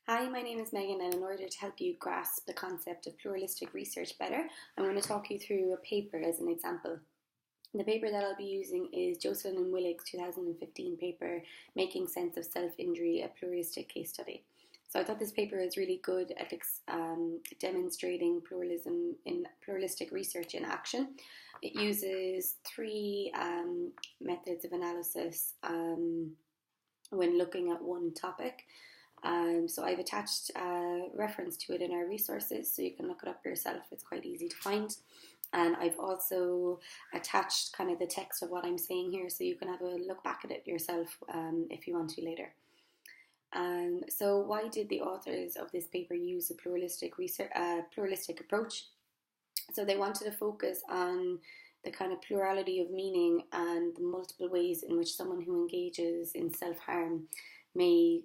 Hi, my name is Megan, and in order to help you grasp the concept of pluralistic research better, I'm going to talk you through a paper as an example. The paper that I'll be using is Jocelyn and Willig's 2015 paper, Making Sense of Self-Injury, a Pluralistic Case Study. So I thought this paper is really good at demonstrating pluralism in pluralistic research in action. It uses three methods of analysis when looking at one topic. So I've attached a reference to it in our resources, so you can look it up yourself. It's quite easy to find. And I've also attached kind of the text of what I'm saying here, so you can have a look back at it yourself if you want to later. So why did the authors of this paper use a pluralistic approach? So they wanted to focus on the kind of plurality of meaning and the multiple ways in which someone who engages in self-harm may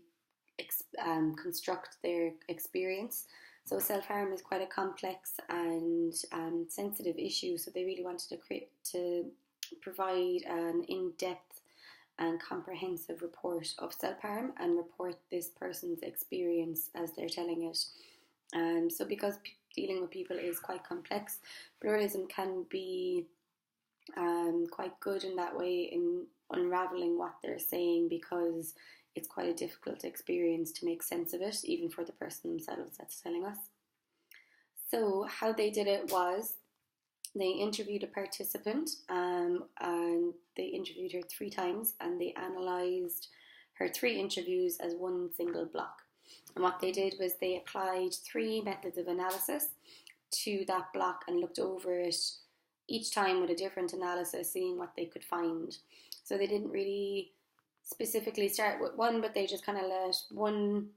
construct their experience. So self-harm is quite a complex and sensitive issue, so they really wanted to provide an in-depth and comprehensive report of self-harm and report this person's experience as they're telling it. So because dealing with people is quite complex, pluralism can be quite good in that way, in unravelling what they're saying, because it's quite a difficult experience to make sense of it, even for the person themselves that's telling us. So how they did it was they interviewed a participant, and they interviewed her 3 times, and they analysed her 3 interviews as one single block. And what they did was they applied 3 methods of analysis to that block and looked over it each time with a different analysis, seeing what they could find. So they didn't really specifically start with one, but they just kind of let one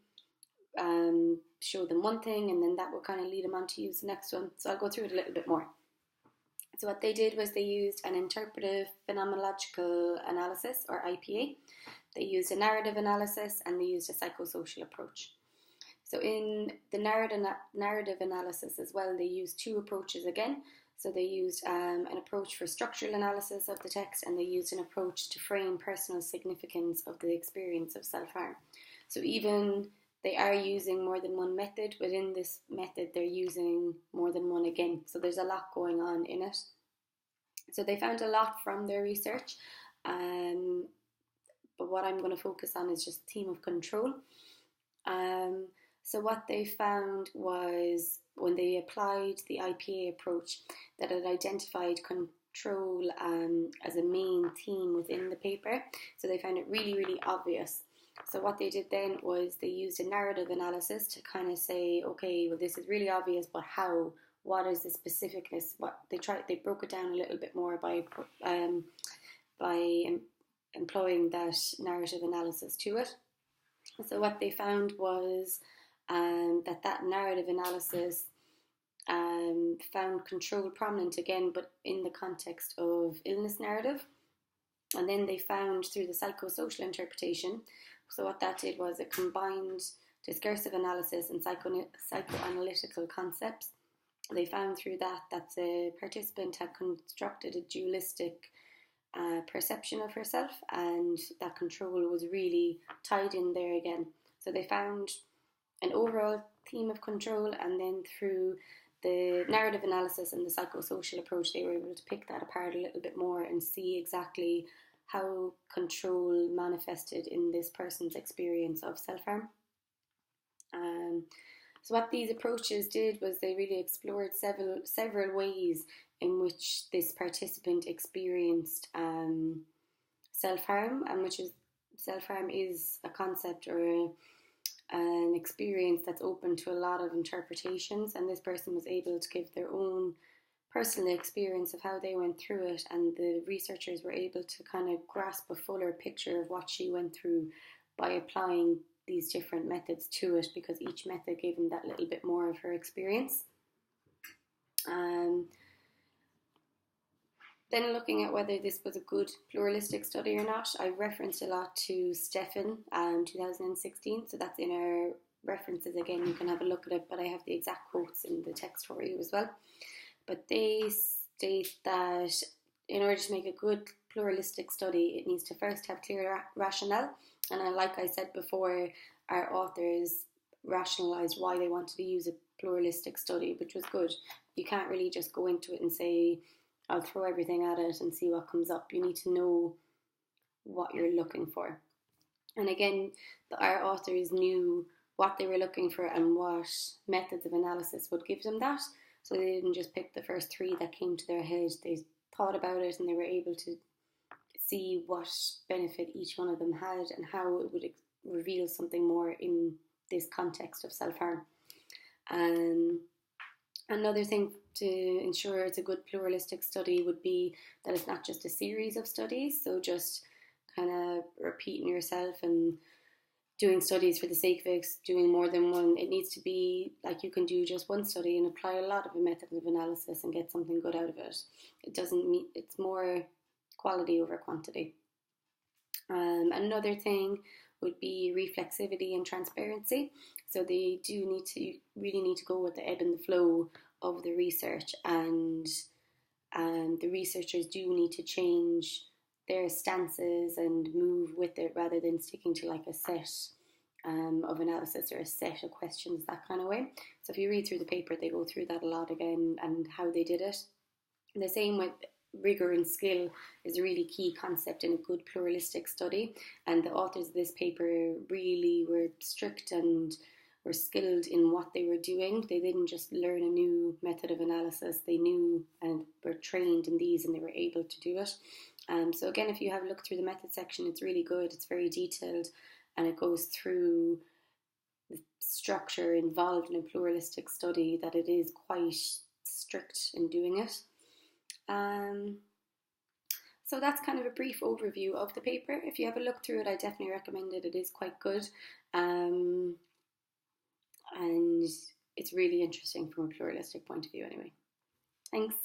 show them one thing, and then that will kind of lead them on to use the next one. So I'll go through it a little bit more. So what they did was they used an interpretive phenomenological analysis, or IPA. They used a narrative analysis, and they used a psychosocial approach. So in the narrative analysis as well, they used 2 approaches again. So they used an approach for structural analysis of the text, and they used an approach to frame personal significance of the experience of self-harm. So even they are using more than one method, within this method they're using more than one again. So there's a lot going on in it. So they found a lot from their research, but what I'm going to focus on is just the theme of control. So what they found was, when they applied the IPA approach, that it identified control as a main theme within the paper. So they found it really, really obvious. So what they did then was they used a narrative analysis to kind of say, okay, well, this is really obvious, but how? What is the specificness? They broke it down a little bit more by employing that narrative analysis to it. So what they found was that narrative analysis found control prominent again, but in the context of illness narrative. And then they found through the psychosocial interpretation, so what that did was it combined discursive analysis and psychoanalytical concepts. They found through that the participant had constructed a dualistic perception of herself, and that control was really tied in there again. So they found an overall theme of control, and then through the narrative analysis and the psychosocial approach, they were able to pick that apart a little bit more and see exactly how control manifested in this person's experience of self-harm. So what these approaches did was they really explored several ways in which this participant experienced self-harm, and self-harm is a concept or an experience that's open to a lot of interpretations, and this person was able to give their own personal experience of how they went through it, and the researchers were able to kind of grasp a fuller picture of what she went through by applying these different methods to it, because each method gave them that little bit more of her experience. Then looking at whether this was a good pluralistic study or not, I referenced a lot to Stefan 2016, so that's in our references again, you can have a look at it, but I have the exact quotes in the text for you as well. But they state that in order to make a good pluralistic study, it needs to first have clear rationale, and like I said before, our authors rationalised why they wanted to use a pluralistic study, which was good. You can't really just go into it and say, I'll throw everything at it and see what comes up. You need to know what you're looking for. And again, our authors knew what they were looking for and what methods of analysis would give them that. So they didn't just pick the first three that came to their head. They thought about it and they were able to see what benefit each one of them had and how it would reveal something more in this context of self-harm. Another thing to ensure it's a good pluralistic study would be that it's not just a series of studies, so just kind of repeating yourself and doing studies for the sake of it, doing more than one. It needs to be like you can do just one study and apply a lot of a method of analysis and get something good out of it. It's more quality over quantity. Another thing would be reflexivity and transparency. So they really need to go with the ebb and the flow of the research, and the researchers do need to change their stances and move with it rather than sticking to like a set of analysis or a set of questions, that kind of way. So if you read through the paper, they go through that a lot again and how they did it. The same with rigour and skill is a really key concept in a good pluralistic study, and the authors of this paper really were strict and were skilled in what they were doing. They didn't just learn a new method of analysis, they knew and were trained in these and they were able to do it. So again, if you have a look through the method section, it's really good, it's very detailed, and it goes through the structure involved in a pluralistic study, that it is quite strict in doing it. So that's kind of a brief overview of the paper. If you have a look through it, I definitely recommend it. It is quite good. And it's really interesting from a pluralistic point of view anyway. Thanks.